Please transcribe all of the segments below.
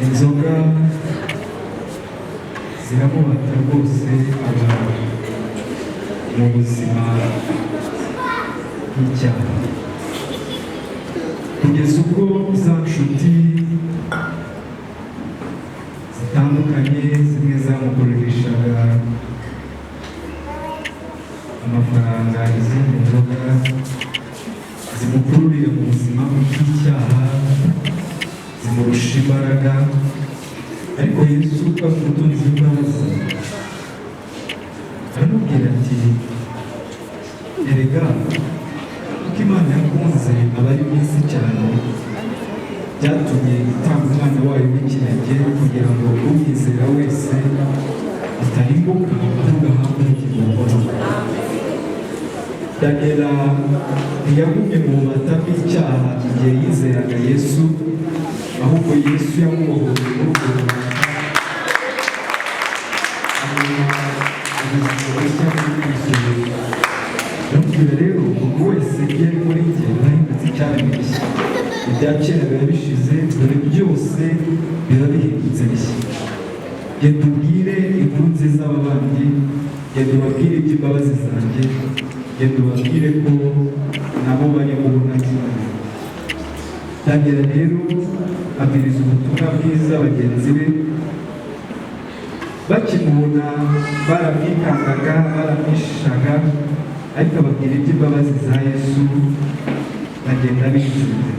inzoga ziramubata rwose aba mu buzima bw'icyaha kugeza ubwo za nshuti zitandukanye zimwe zamugurishaga amafaranga, izindi nzoga zimukururira mu buzima bw'icyaha, zimurusha imbaraga. Ariko Yesu amutunze imbabazi aramubwira ati erega kuko Imana yakunze abari mu isi cyane byatumye itanga umwana wayo w'ikinege kugira ngo umwizera wese atarimbuka ahubwo ahabwe ubugingo buhoraho. Daniela ntiyagumye mu bubata bw'icyaha igihe yizeraga Yesu, ahubwo Yesu yamubohoye muri ubwo bubata rero umuntu wese iyo ari muri njye nahindutse icyaremwe gishya, ibya kera biba bishize dore byose biba bihindutse bishya. Genda ubwire inkuru nziza ababandi, genda ubabwire iby'imbabazi zanjye, genda ubabwire ko nabo bari mu bunakimwe. Daniela rero abwiriza ubutumwa bwiza bagenzi be, bakimubona baramwikangaga baramwishaga, ariko ababwira iby'imbabazi za Yesu bagenda bicuza.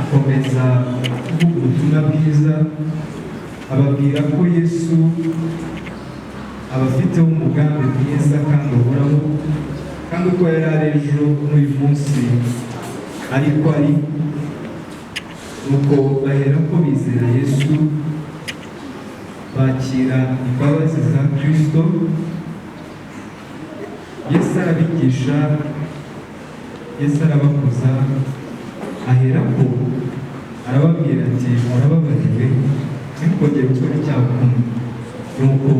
Akomeza kuvuga ubutumwa bwiza, ababwira ko Yesu abafiteho umugambi mwiza kandi uhoraho, kandi uko yari ari ejo n'uyu munsi ariko ari, nuko bahera ko bizera Yesu, bakira imbabazi za Kristo. Yesu arabigisha, Yesu arabakuza, ahera ko arababwira ati murababariwe ntimukongere gukora icyaha ukundi. Nuko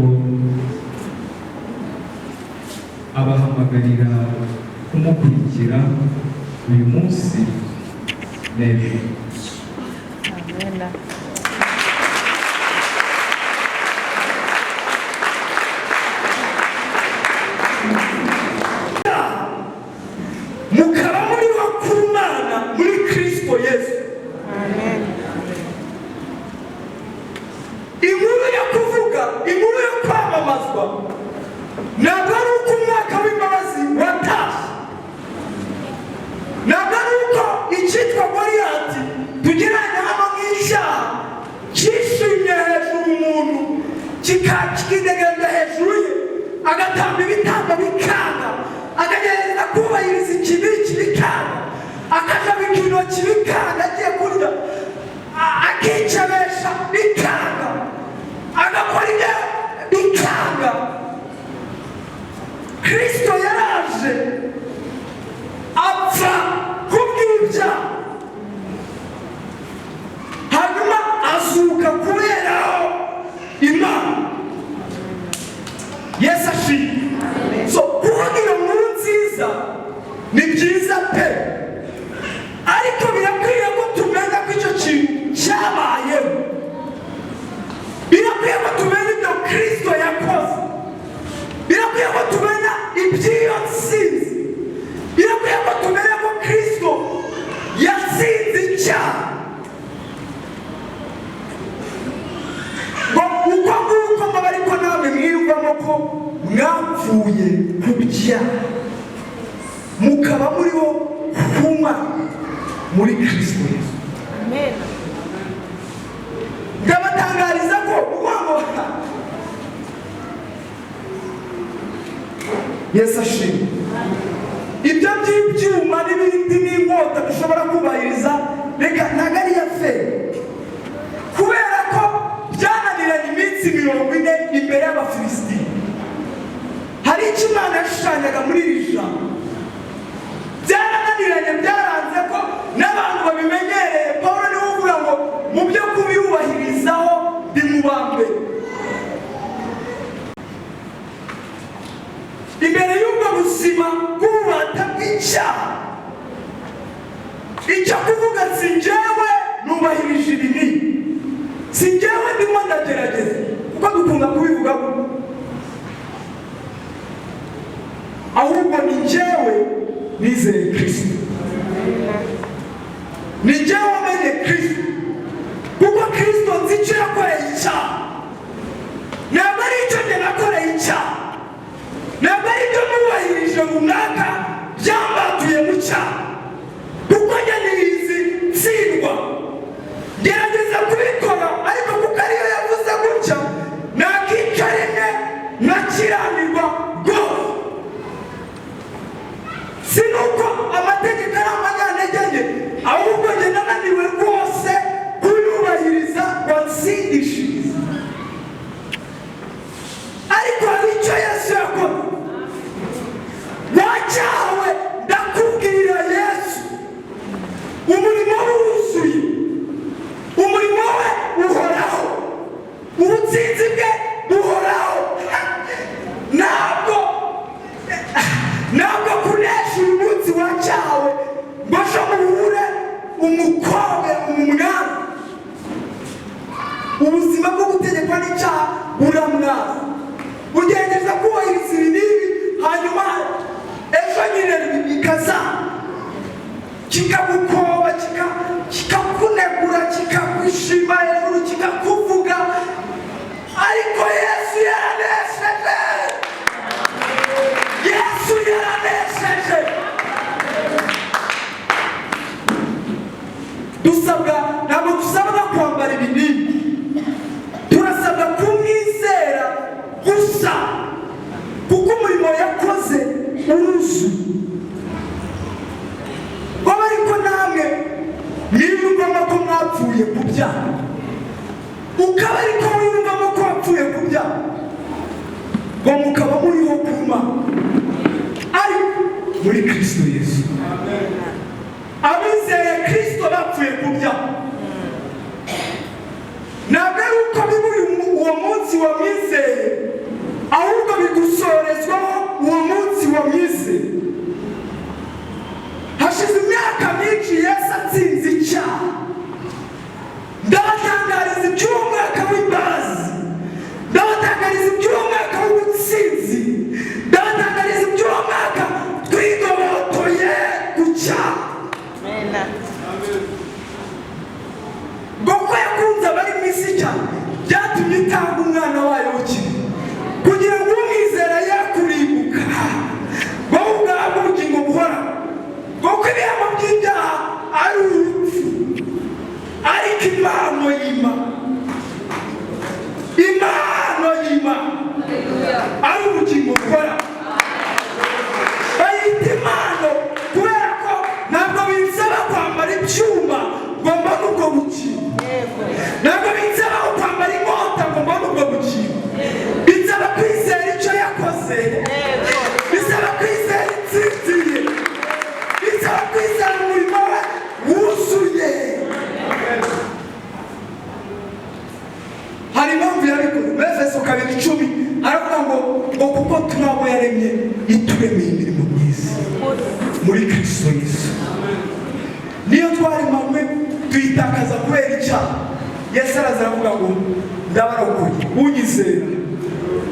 abahamagarira kumukurikira uyu munsi n'ejo. Amen. mukaba muri wa kumana muri Kristo Yesu. Amen. Inkuru yo kuvuga, inkuru yo kwamamazwa ntabwo ari uko umwaka w'imbabazi watashye, ntabwo ari uko icyitwa Goliyati tugereranya hano nk'icyaha cyishimye hejuru umuntu kikidegembya hejuru ye, agatamba ibitambo bikanga, akagerageza kubahiriza ikibi bikanga, akajabika intoki bikanga, agiye kurya akicebesha bikanga, agakora ibyo bikanga. Kristo yaraje apfa kubw'ibyaha, hanyuma azuka kuberaho Imana. Yesu ashimwe. iby'iyo nsinzi birakwiye ko tumenya ko Kristo yatsinze icyaha, ngo uko nguko ngo ariko namwe mwiyumvamo ko mwapfuye ku byaha mukaba muriho kuma muri Kristo Yesu. Amen. Ndabatangariza ko uwango Yesu ashimwe. Ibyo by'ibyuma n'ibindi n'inkota dushobora kubahiriza reka ntabwo ari iya fe, kubera ko byananiranye iminsi 40 imbere y'Abafilisitiya. Hari icyo Imana yashushanyaga muri iri jambo, byarananiranye, byaranze ko n'abantu babimenyereye. Pawulo niwe uvuga ngo mu byo kubiyubahirizaho ndi mu ba mbere. Imbere y'ubwo buzima bw'ububata bw'icyaha, icyo kuvuga si njyewe nubahirije ibi n'ibi, si njyewe ndimo ndagerageza, kuko dukunda kubivuga gutya, ahubwo ni njyewe nizeye Kristo, ni njyewe wamenye Kristo, kuko Kristo nzi icyo yakoreye icyaha. Ntabwo ari icyo njye nakoreye icyaha, ntabwo ari ibyo nubahirije runaka byambatuye mu cyaha, kuko njye niyizi ntsindwa, gerageza kubikora, ariko kuko ariyo yavuze gutya nakica rimwe nkakiranirwa rwose. Si nuko amategeko ari amanyantege nke, ahubwo njye nananiwe rwose kuyubahiriza ngo ntsindishirize. Ariko hari icyo Yesu yakoze. Wacyawe ndakubwira Yesu, umurimo we wuzuye, umurimo we uhoraho, ubutsinzi bwe buhoraho. Ntabwo kunesha uyu munsi wacyawe ngo ejo muhure umukobe umwami. Ubuzima bwo gutegekwa n'icyaha buramwaza, ugerageza kubahiriza ibi n'ibi, hanyuma ejo nyine bikaza kikagukoba, kikakunegura, kikakwishima hejuru, kikakuvuga. Ariko Yesu yaranesheje, Yesu yaranesheje. Ntabwo dusabwa kwambara ibi n'ibi, turasabwa kumwizera gusa, kuko umurimo yakoze uruzuye. Ngo ariko namwe mwiyumvamo ko mwapfuye ku byaha, ukaba ariko wiyumvamo ko wapfuye ku byaha, ngo mukaba muriho kuma ari muri Kristo Yesu. Abizeye Kristo bapfuye ku byaha. Ntabwo ari uko biburi uwo munsi wamwizeye, ahubwo bigusorezwaho uwo munsi wamwizeye. Hashize imyaka myinshi Yesu atsinze icyaha. Ndabatangariza iby'uwo mwaka w'imbabazi, ndabatangariza iby'uwo mwaka w'ubutsinzi, ndabatangariza iby'uwo mwaka twigobotoye ku cyaha. Ngo yakunze abari mu isi cyane, byatumye itanga umwana wayo w'ikinege, kugira ngo umwizera ye kurimbuka, ngo ubwabo ubugingo buhoraho. Kuko ibihembo by'ibyaha ari urupfu, ariko impano y'Imana ari ubugingo buhoraho. Bayita impano kubera ko ntabwo binsaba kwambara ibyuma ngo mbone ubwo bugingo, ntabwo binsaba kwambara inkota ngo mbone ubwo bugingo. Binsaba kwizera icyo yakoze, bisaba kwizera intsinzi ye, bisaba kwizera umurimo we wuzuye. Hari impamvu yabikoze. Muri Efeso 2:10 aravuga ngo kuko turi abo yaremye ituremeye imirimo myiza muri Kristo Yesu. Niyo twaremanywe tuyitakaza kubera icyaha, Yesu araza aravuga ngo ndabarokoye, unyizera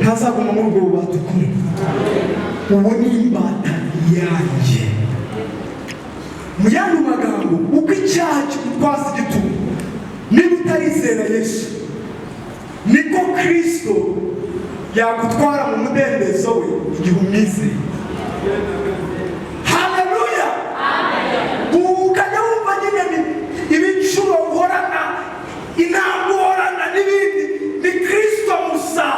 ntazaguma muri ubwo bubata ukuri. Ubu ni imbata yanjye. Mu yandi magambo, uko icyaha kigutwaza igitugu, niba utarizera Yesu, niko Kristo yagutwara mu mudendezo we igihe umwizeye. Haleluya! Ukajya wumva nyine ibicuro uhorana, intambwe uhorana n'ibindi, ni Kristo musa.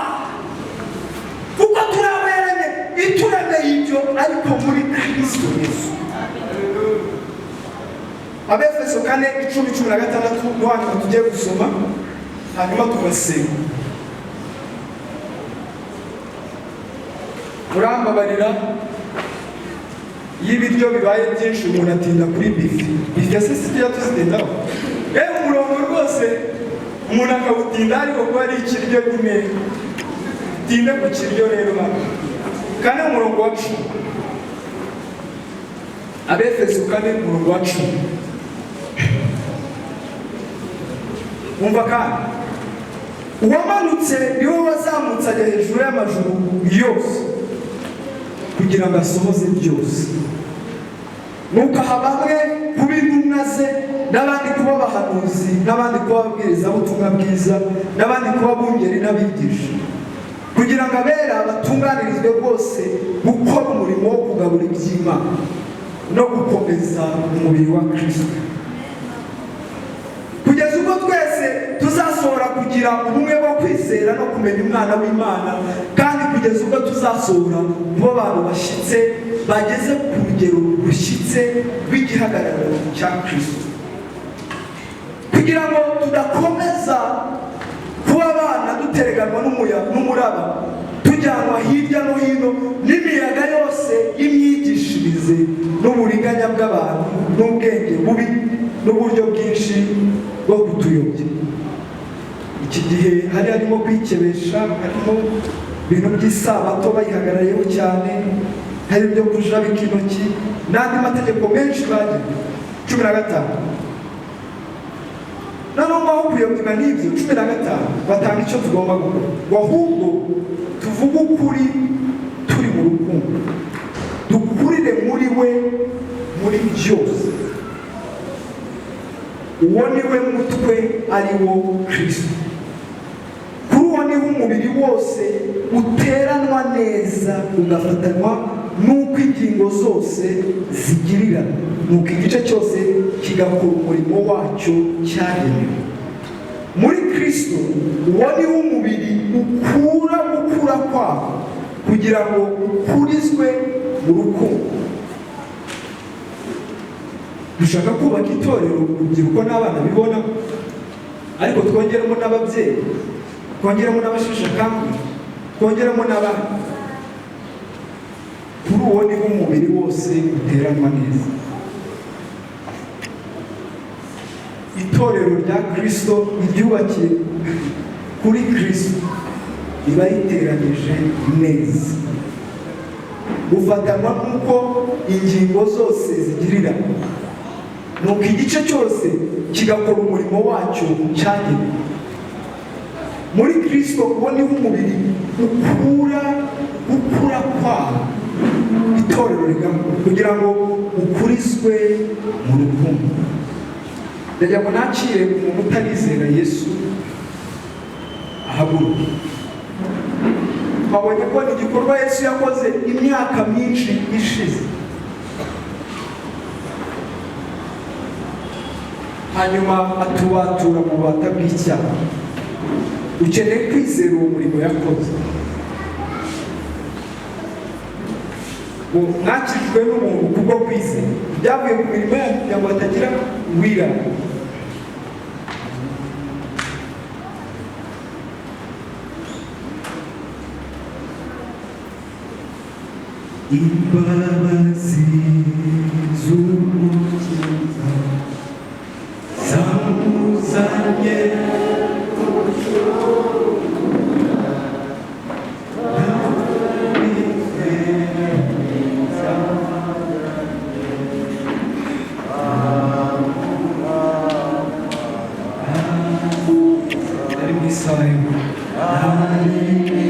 Kuko turaberanye ituremeye ibyo ariko muri Kristo Yesu. Abefeso 4:10-16 duhanga tugiye gusoma hanyuma tugasenga. Murambabarira y'ibiryo bibaye byinshi umuntu atinda kuri bifi. Bifi se sijya tuzitindaho. Umurongo rwose umuntu akawutinda ariko ko ari ikiryo nyine. Tinde ku kiryo rero hano. Kandi umurongo wa 10. Abefeso 4:10. Umva kandi uwamanutse niwe wazamutse ajya hejuru y'amajuru yose kugira ngo asohoze byose. Nuko aha bamwe kuba intumwa ze, n'abandi kuba abahanuzi, n'abandi kuba ababwirizabutumwa bwiza, n'abandi kuba abungeri n'abigisha, kugira ngo abera batunganirizwe rwose gukora umurimo wo kugabura iby'Imana no gukomeza umubiri wa Kristo, kugeza ubwo twese tuzasohora kugira ubumwe bwo kwizera no kumenya umwana w'Imana, kandi kugeza ubwo tuzasohora bo bantu bashyitse bageze ku rugero rushyitse rw'igihagararo cya Kristo, kugira ngo tudakomeza kuba abana dutereganwa n'umuraba, tujyanwa hirya no hino n'imiyaga yose y'imyigishirize n'uburiganya bw'abantu n'ubwenge bubi n'uburyo bwinshi bwo kutuyobya. Iki gihe hari harimo kwikebesha, harimo ibintu by'isabato bayihagarariyeho cyane, hari ibyo kujabika intoki n'andi mategeko menshi bagiye. 15 noneho aho kuyobywa n'ibyo 15 batanga icyo tugomba gukora, ahubwo tuvuge ukuri turi mu rukundo, dukurire muri we muri byose. Uwo ni we mutwe ari wo Kristo. Kuri uwo niho umubiri wose uteranwa neza ugafatanywa n'uko ingingo zose zigirira, nuko igice cyose kigakora umurimo wacyo cyagenewe. Muri Kristo uwo niho umubiri ukura gukura kwawo kugira ngo ukurizwe mu rukundo. Dushaka kubaka itorero urubyiruko n'abana bibona, ariko twongeremo n'ababyeyi, twongeremo n'abasheshe akanguhe, twongeremo n'abana. Kuri uwo niho umubiri wose uteranwa neza. Itorero rya Kristo iryubakiye kuri Kristo riba riteranije neza, gufatanywa n'uko ingingo zose zigirira, nuko igice cyose kigakora umurimo wacyo cyagenewe. Muri Kristo uwo niho umubiri ukura kwawo itorero rigakura kugira ngo ukurizwe mu rukundo. Ndagira ngo nakire umuntu utarizera Yesu ahaguruke. Twabonye ko igikorwa Yesu yakoze imyaka myinshi ishize, hanyuma atubatura mu bubata bw'icyaha. Ukeneye kwizera uwo murimo yakoze. Mwakijwe n'umuntu kubwo kwizera, byavuye ku mirimo yanyu kugira ngo hatagira uwirara. Imbabazi z'umukiza zamuzanye Hallelujah.